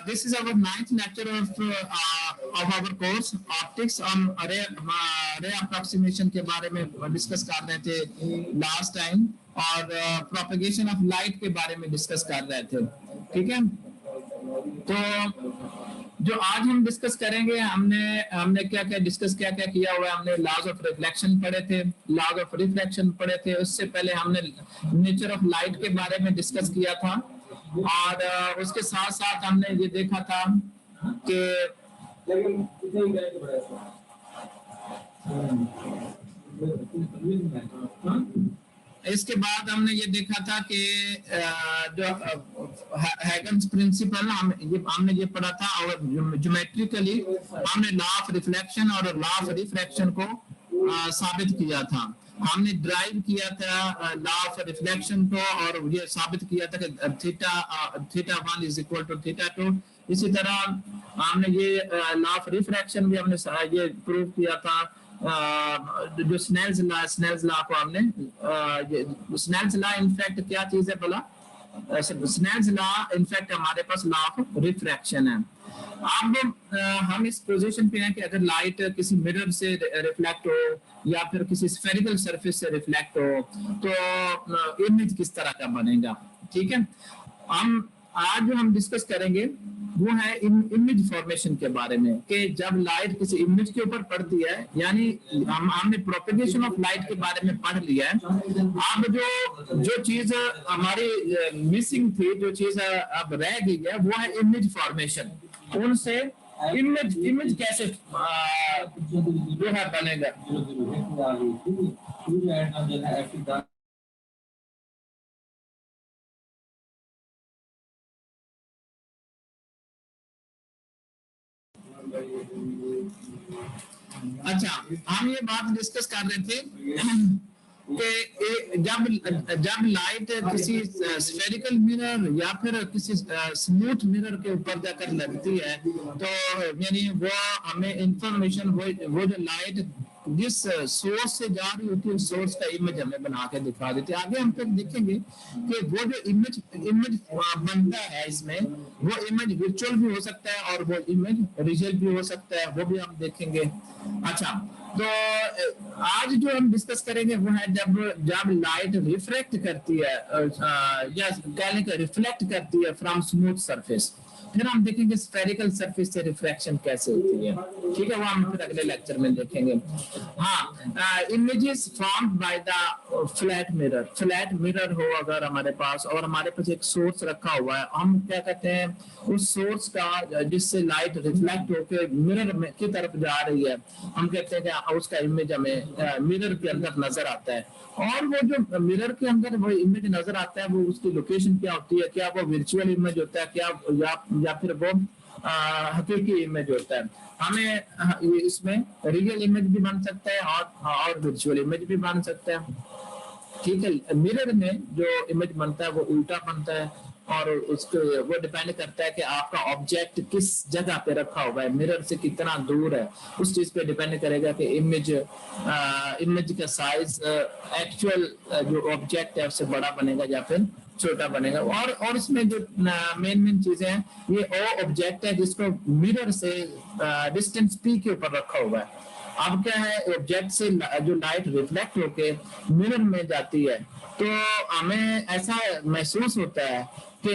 This is our ninth lecture of our course optics on array approximation के बारे में discuss कर रहे थे लास्ट टाइम, और प्रोपेगेशन ऑफ लाइट के बारे में डिस्कस कर रहे थे। ठीक है, तो जो आज हम डिस्कस करेंगे, हमने क्या क्या डिस्कस किया हुआ है। हमने लॉज ऑफ रिफ्लेक्शन पढ़े थे, लॉज ऑफ रिफ्रैक्शन पढ़े थे। उससे पहले हमने नेचर ऑफ लाइट के बारे में डिस्कस किया था, और उसके साथ साथ हमने ये देखा था कि इसके बाद हमने ये देखा था कि जो हैगन्स प्रिंसिपल हमने ये पढ़ा था, और ज्योमेट्रिकली हमने लॉ ऑफ रिफ्लेक्शन और लॉ ऑफ रिफ्रैक्शन को साबित किया था। हमने ड्राइव किया था लॉ ऑफ रिफ्लेक्शन को, और ये साबित किया था कि θ1 इज इक्वल टू θ2। इसी तरह हमने ये लॉ ऑफ रिफ्रैक्शन भी हमने ये प्रूव किया था। जो स्नेल्स लॉ को हमने स्नेल्स लॉ इनफैक्ट क्या चीज है बोला, स्नेल्स लॉ इनफैक्ट हमारे पास लॉ ऑफ रिफ्रैक्शन है। अब हम इस पोजीशन पे हैं कि अगर लाइट किसी मिरर से रिफ्लेक्ट हो या फिर किसी स्फेरिकल सरफेस से रिफ्लेक्ट हो तो इमेज किस तरह का बनेगा। ठीक है, आज जो हम डिस्कस करेंगे वो है इमेज फॉर्मेशन के बारे में, कि जब लाइट किसी इमेज के ऊपर पड़ती है, यानी हमने प्रोपेगेशन ऑफ लाइट के बारे में पढ़ लिया है। अब जो चीज हमारी मिसिंग थी, जो चीज अब रह गई है, वो है इमेज फॉर्मेशन। उनसे इमेज कैसे जो है बनेगा। अच्छा, हम ये बात डिस्कस कर रहे थे कि जब लाइट किसी स्फेरिकल मिरर या फिर किसी स्मूथ मिरर के ऊपर जाकर लगती है, तो यानी वो हमें इंफॉर्मेशन वो जो लाइट जिस सोर्स से जा रही होती है, उस सोर्स का इमेज हमें बना के दिखा देती है। आगे हम फिर देखेंगे कि वो जो इमेज बनता है, इसमें वो इमेज विजुअल भी हो सकता है और वो इमेज रियल भी हो सकता है, वो भी हम देखेंगे। अच्छा, तो आज जो हम डिस्कस करेंगे वो है जब लाइट रिफ्रैक्ट करती है या रिफ्लेक्ट करती है फ्रॉम स्मूथ सरफेस। फिर हम देखेंगे स्फेरिकल सरफेस से रिफ्रैक्शन कैसे होती है। ठीक है, वो हम फिर अगले लेक्चर में देखेंगे। हाँ, images formed by the flat mirror हो अगर हमारे पास, और हमारे पास एक सोर्स रखा हुआ है, हम क्या कहते हैं उस सोर्स का जिससे लाइट रिफ्लेक्ट होकर मिरर में की तरफ जा रही है, हम कहते हैं कि उसका इमेज हमें मिरर के अंदर नजर आता है। और वो जो मिरर के अंदर वो इमेज नजर आता है, वो उसकी लोकेशन क्या होती है, क्या वो वर्चुअल इमेज होता है, क्या या फिर वो हकीकी इमेज होता है। हमें इसमें रियल इमेज भी बन सकता है और वर्चुअल इमेज भी बन सकता है। ठीक है, मिरर में जो इमेज बनता है वो उल्टा बनता है, और उसको वो डिपेंड करता है कि आपका ऑब्जेक्ट किस जगह पे रखा हुआ है, मिरर से कितना दूर है, उस चीज पे डिपेंड करेगा कि इमेज का साइज एक्चुअल जो ऑब्जेक्ट है उससे बड़ा बनेगा या फिर छोटा बनेगा। और इसमें जो मेन चीजें हैं, ये वो ऑब्जेक्ट है जिसको मिरर से डिस्टेंस p के ऊपर रखा हुआ है। अब क्या है, ऑब्जेक्ट से जो लाइट रिफ्लेक्ट होके मिरर में जाती है, तो हमें ऐसा महसूस होता है कि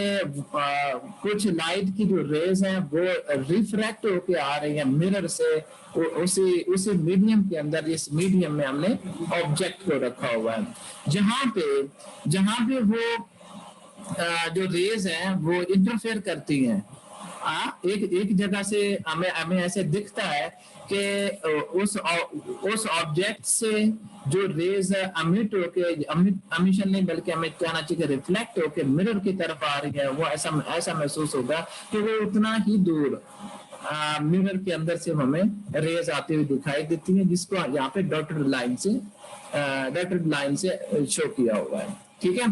कुछ लाइट की जो रेज हैं वो रिफ्रैक्ट होके आ रही हैं मिरर से उसी मीडियम के अंदर। इस मीडियम में हमने ऑब्जेक्ट को रखा हुआ है, जहां पे वो जो रेज हैं वो इंटरफेयर करती हैं। एक जगह से हमें ऐसे दिखता है कि उस ऑब्जेक्ट से जो रेज है अमिशन नहीं बल्कि हमें कहना चाहिए रिफ्लेक्ट होकर मिरर की तरफ आ रही है, वो ऐसा महसूस होगा कि वो उतना ही दूर मिरर के अंदर से हमें रेज आती हुई दिखाई देती है, जिसको यहाँ पे डॉटेड लाइन से शो किया हुआ है। ठीक है,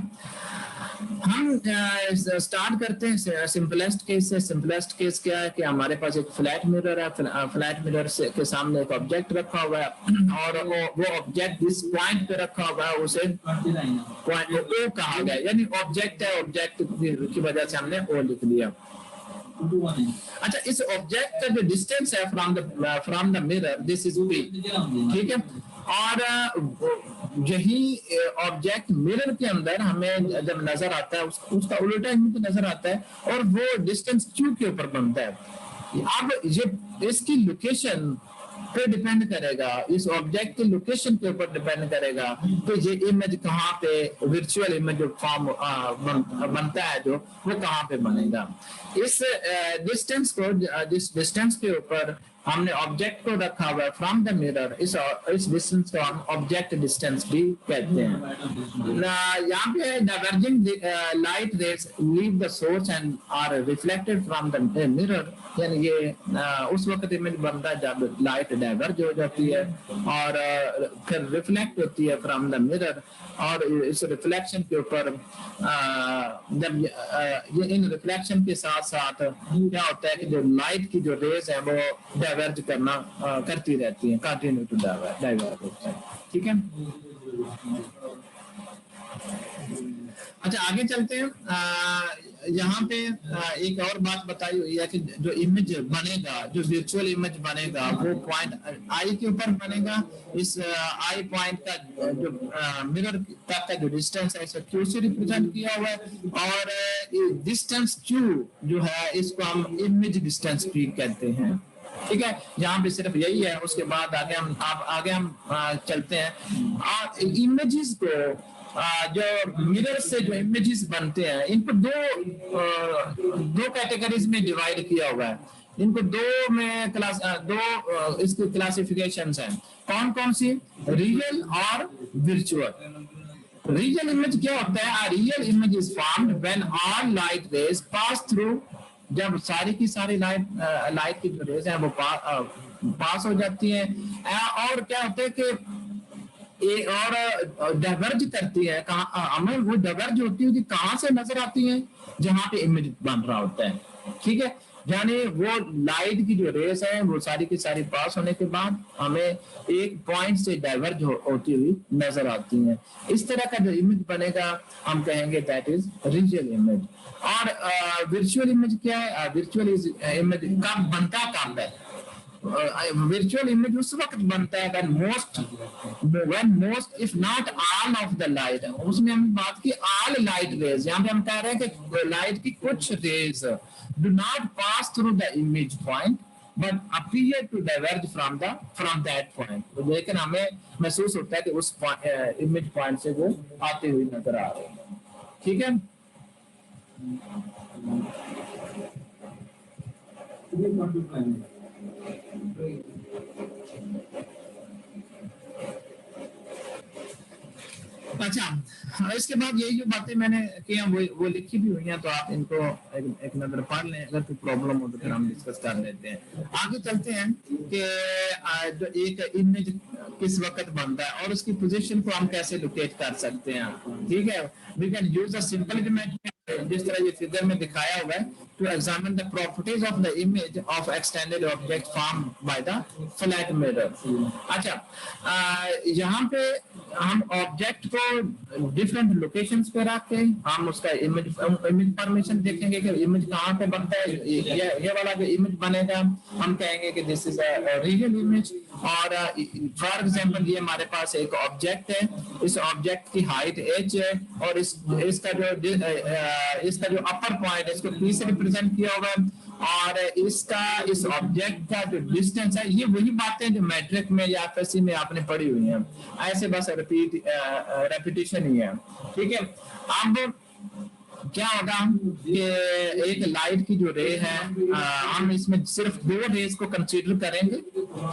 हम स्टार्ट करते हैं सिंपलेस्ट केस से। सिंपलेस्ट केस क्या है कि हमारे पास एक फ्लैट मिरर है, फ्लैट मिरर से के सामने एक ऑब्जेक्ट रखा हुआ है और वो ऑब्जेक्ट जिस पॉइंट पे रखा हुआ है उसे पॉइंट ओ कहा गया, यानी ऑब्जेक्ट है, ऑब्जेक्ट की वजह से हमने ओ लिख दिया। अच्छा, इस ऑब्जेक्ट का जो डिस्टेंस है from the mirror, this is P, ठीक है। और यही ऑब्जेक्ट मिरर के अंदर हमें जब नजर आता है उसका उल्टा इमेज नजर आता है और वो डिस्टेंस क्यू के ऊपर बनता है। अब ये इसकी लोकेशन पे डिपेंड करेगा, इस ऑब्जेक्ट के लोकेशन के ऊपर डिपेंड करेगा तो ये इमेज कहाँ पे, वर्चुअल इमेज जो फॉर्म बनता है जो वो कहाँ पे बनेगा। इस डिस्टेंस को, जिस डिस्टेंस के ऊपर हमने ऑब्जेक्ट को रखा हुआ है फ्रॉम द मिरर, इस डिस्टेंस को हम ऑब्जेक्ट डिस्टेंस भी कहते हैं। यहाँ पे diverging light rays leave the source and are reflected from the mirror, यानी ये उस वक्त इमेज बनता है जब लाइट डाइवर्ज हो जाती है और फिर रिफ्लेक्ट होती है फ्रॉम द मिरर। और इस रिफ्लेक्शन के ऊपर जब ये इन रिफ्लेक्शन के साथ साथ क्या होता है कि जो लाइट की जो रेज है वो डाइवर्ज करती रहती है, कंटिन्यू टू डाइवर्ज होता है, ठीक है। अच्छा, आगे चलते हैं। यहाँ पे एक और बात बताई हुई है कि जो इमेज बनेगा, जो वर्चुअल इमेज बनेगा वो पॉइंट आई के ऊपर बनेगा। इस आई पॉइंट का जो मिरर तक का जो डिस्टेंस है इसे क्यू से रिप्रेजेंट किया हुआ है और डिस्टेंस क्यू जो है इसको हम इमेज डिस्टेंस पी कहते हैं, ठीक है। यहाँ पे सिर्फ यही है। उसके बाद आगे हम चलते हैं और इमेजेस को जो मिरर से जो इमेजेस बनते हैं इनको दो कैटेगरीज में डिवाइड किया हुआ है। इनको दो इसकी क्लासिफिकेशंस हैं। कौन कौन सी? रियल और वर्चुअल। रियल इमेज क्या होता है? Real image is formed when all light rays pass through, जब सारी की सारी लाइट की जो रेज है वो पास हो जाती है। और क्या होता है कि और डाइवर्ज करती है। हमें वो डाइवर्ज होती है कहाँ से नजर आती है? जहाँ पे इमेज बन रहा होता है, ठीक है। यानी वो लाइट की जो रेस है वो सारी की सारी पास होने के बाद हमें एक पॉइंट से डाइवर्ज होती हुई नजर आती है। इस तरह का जो इमेज बनेगा हम कहेंगे दैट इज रियल इमेज। और वर्चुअल इमेज क्या है? वर्चुअल इमेज कब बनता कब है? virtual image उस वक्त बनता है when most if not all of the light, उसमें हम बात की all light rays, यहाँ पे हम कह रहे हैं कि लाइट की कुछ raise do not pass through the image point but appear to diverge from that point। तो लेकिन हमें महसूस होता है कि उस इमेज पॉइंट से वो आते हुए नजर आ रहे हैं, ठीक है। अच्छा, इसके बाद यही जो बातें मैंने की हैं वो लिखी भी हुई हैं, तो आप इनको एक नजर पढ़ लें। अगर कोई प्रॉब्लम हो तो फिर हम डिस्कस कर लेते हैं। आगे चलते हैं कि जो एक इमेज किस वक्त बनता है और उसकी पोजीशन को हम कैसे लोकेट कर सकते हैं, ठीक है। We can use a simple image जिस तरह ये फिगर में दिखाया हुआ है to examine the properties of the image of extended object formed by the flat mirror। अच्छा, यहाँ पे हम ऑब्जेक्ट को डिफरेंट लोकेशंस पे रख के हम उसका इमेज फॉर्मेशन देखेंगे कि इमेज कहाँ पे बनता है। ये वाला जो इमेज बनेगा हम कहेंगे कि this is a real image. और फॉर एग्जांपल ये हमारे पास एक ऑब्जेक्ट है, इस ऑब्जेक्ट की हाइट h है और इसका जो अपर पॉइंट है इसको p से रिप्रेजेंट किया हुआ है और इस ऑब्जेक्ट का जो डिस्टेंस है ये वही बातें जो मैट्रिक में या एफएससी में आपने पढ़ी हुई हैं, ऐसे बस रेपिटेशन ही है, ठीक है। अब क्या होगा कि एक लाइट की जो रे है हम इसमें सिर्फ दो रेज को कंसीडर करेंगे,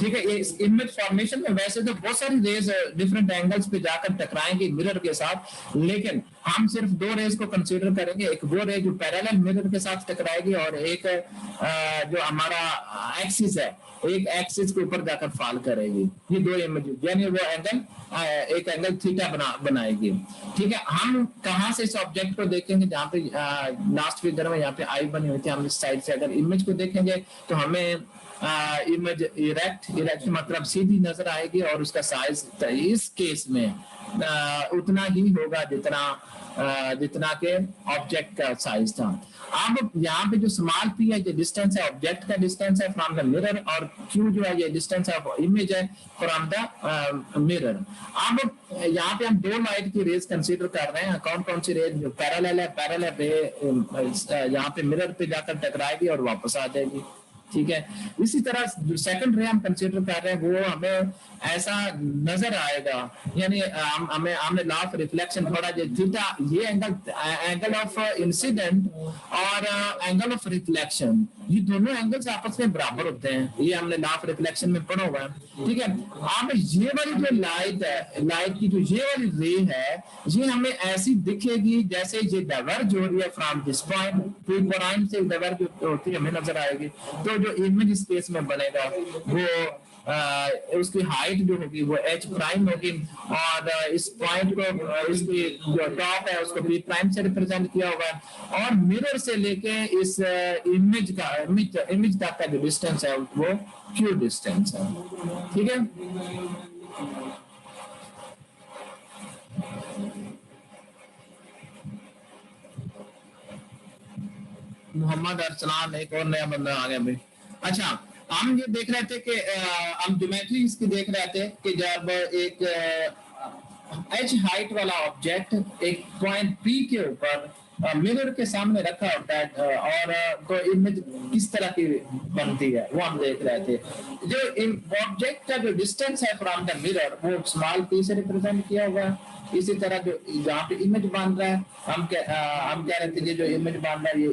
ठीक है। इस इमेज फॉर्मेशन में वैसे तो बहुत सारी रेज डिफरेंट एंगल्स पे जाकर टकराएंगे मिरर के साथ, लेकिन हम सिर्फ दो रेज को कंसीडर करेंगे, एक वो रे जो पैरेलल मिरर के साथ टकराएगी और एक जो हमारा एक्सिस है, एक एक्सिस के ऊपर जाकर फॉल करेगी। ये दो इमेज यानी वो एंगल एक एंगल थीटा बनाएगी। ठीक है, हम कहाँ से इस ऑब्जेक्ट को देखेंगे? जहाँ पे लास्ट फिगर में यहाँ पे आई बनी हुई थी, हम इस साइड से अगर इमेज को देखेंगे तो हमें इमेज इरेक्ट मतलब सीधी नजर आएगी और उसका साइज इस केस में उतना ही होगा जितना के ऑब्जेक्ट का साइज था। अब यहाँ पे जो स्मॉल पी है ये डिस्टेंस है, ऑब्जेक्ट का डिस्टेंस है फ्रॉम द मिरर, और क्यू जो है ये डिस्टेंस ऑफ इमेज है फ्रॉम द मिरर। अब यहाँ पे हम दो लाइट की रेज कंसीडर कर रहे हैं। कौन कौन सी रेज? जो पैरेलल है, पैरेलल रे यहाँ पे मिरर पे जाकर टकराएगी और वापस आ जाएगी। ठीक है, इसी तरह जो सेकंड रे हम कंसीडर कर रहे हैं वो हमें ऐसा नजर आएगा, यानी हमें लॉ ऑफ रिफ्लेक्शन थोड़ा जो थीटा, ये एंगल ऑफ इंसिडेंट और एंगल ऑफ रिफ्लेक्शन, ये दोनों एंगल्स आपस में बराबर होते हैं। ये हमने लॉ ऑफ रिफ्लेक्शन में पढ़ा हुआ है। ठीक है, अब ये वाली जो लाइट है, लाइट की जो ये वाली रे है, ये हमें ऐसी दिखेगी जैसे ये डाइवर्ज हो रही है फ्रॉम दिस पॉइंट, पॉइंट से डाइवर्ज होती है, हमें नजर आएगी। तो जो इमेज स्पेस में बनेगा वो उसकी हाइट जो होगी वो h प्राइम होगी, और इस पॉइंट को, इसकी जो टॉप है उसको b प्राइम से रिप्रेजेंट किया होगा, और मिरर से लेके इस इमेज तक का जो डिस्टेंस है वो q डिस्टेंस है। ठीक है, मोहम्मद अरसलान एक और नया बंदा आ गया भाई। अच्छा, हम ये देख रहे थे कि हम ज्योमेट्री इसकी देख रहे थे कि जब एक h हाइट वाला ऑब्जेक्ट एक पॉइंट P के ऊपर मिरर के सामने रखा होता है और तो इमेज किस तरह की बनती है वो हम देख रहे थे। जो ऑब्जेक्ट का जो डिस्टेंस है फ्रॉम द मिरर वो स्मॉल p से रिप्रेजेंट किया हुआ है। इसी तरह जो जहाँ पे इमेज बन रहा है, हम कह रहे थे जो इमेज बन रहा है ये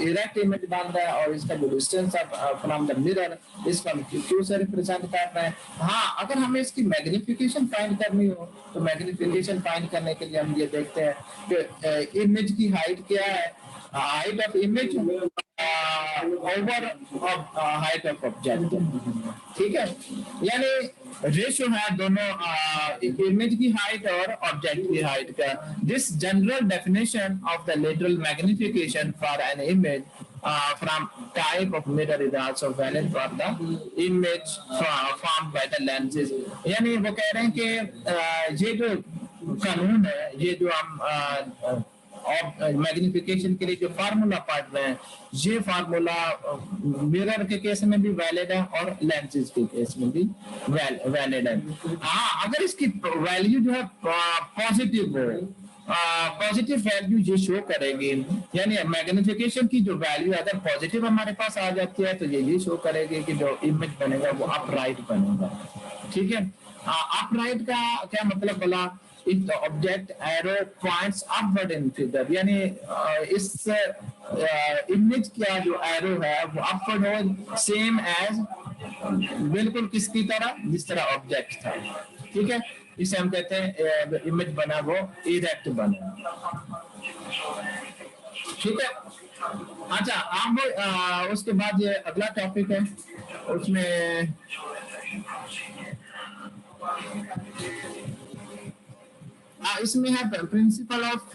इरेक्ट इमेज बन रहा है, और इसका जो डिस्टेंस है फ्रॉम द मिरर इसको हम क्यू से रिप्रेजेंट कर रहे हैं। हाँ, अगर हमें इसकी मैग्निफिकेशन फाइंड करनी हो तो मैग्निफिकेशन फाइंड करने के लिए हम ये देखते हैं कि इमेज की हाइट क्या है, height of image over height of object. ठीक है, यानी रेशियो है दोनों इमेज की हाइट और ऑब्जेक्ट की हाइट का। This general definition of the lateral magnification for an image from type of mirror is also valid for the image formed by the lenses। यानी वो कह रहे हैं कि ये जो कानून है, ये जो हम और मैग्निफिकेशन के लिए जो फार्मूला पढ़ रहे हैं, ये फार्मूला मिरर के केस में भी वैलिड है और लेंसेज के केस में भी वैलिड है। हाँ, अगर इसकी वैल्यू जो है पॉजिटिव हो, पॉजिटिव वैल्यू ये शो करेगी, यानी मैग्निफिकेशन की जो वैल्यू अगर पॉजिटिव हमारे पास आ जाती है तो ये शो करेगी कि जो इमेज बनेगा वो अपराइट बनेगा। ठीक है, अपराइट का क्या मतलब बोला? if the object arrow points upward in figure, यानी इस इमेज का जो एरो है वो अपवर्ड हो, सेम एज बिल्कुल किसकी तरह, जिस तरह ऑब्जेक्ट था। ठीक है, इसे हम कहते हैं इमेज बना वो इरेक्ट बना। ठीक है, अच्छा अब उसके बाद ये अगला टॉपिक है, उसमें इसमें है प्रिंसिपल ऑफ,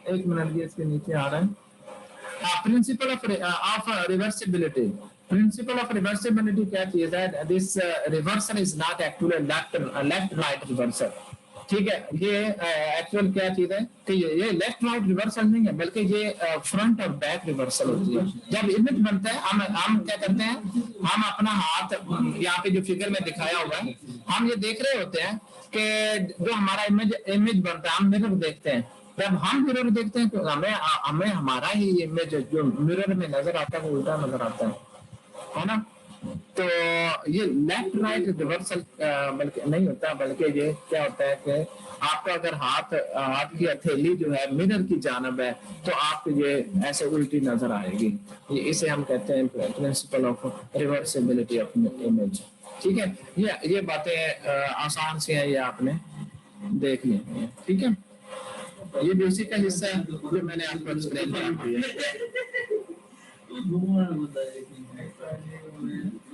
एक मिनट ये इसके नीचे आ रहा है, principle of reversibility. Principle of reversibility क्या चीज है? This reversal is not actually left right reversal. ठीक है, ये एक्चुअल क्या चीज है कि ये लेफ्ट राइट रिवर्सल नहीं है, बल्कि ये फ्रंट और बैक रिवर्सल होती है। जब इमेज बनता है हम क्या करते हैं, हम अपना हाथ यहाँ पे जो फिगर में दिखाया हुआ है, हम ये देख रहे होते हैं कि जो हमारा इमेज बनता है, हम मिरर देखते हैं। जब हम मिरर देखते हैं तो हमें हमारा ही इमेज जो मिरर में नजर आता है वो उल्टा नजर आता है ना। तो ये लेफ्ट राइट रिवर्सल बल्कि नहीं होता, बल्कि ये क्या होता है कि आपका अगर हाथ की हथेली जो है मिरर की जानब है तो आपको ये ऐसे उल्टी नजर आएगी। ये इसे हम कहते हैं principle of reversibility of image. ठीक है, ये बातें आसान सी है, ये आपने देख ली है। ठीक है, ये भी उसी का हिस्सा है जो मैंने आपको एक्सप्लेन किया।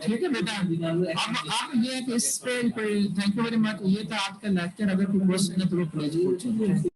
ठीक है बेटा, अब ये है कि इस पे कोई, थैंक यू वेरी मच, ये था आज का लेक्चर। अगर कोई क्वेश्चन है तो वो प्लीज पूछिए।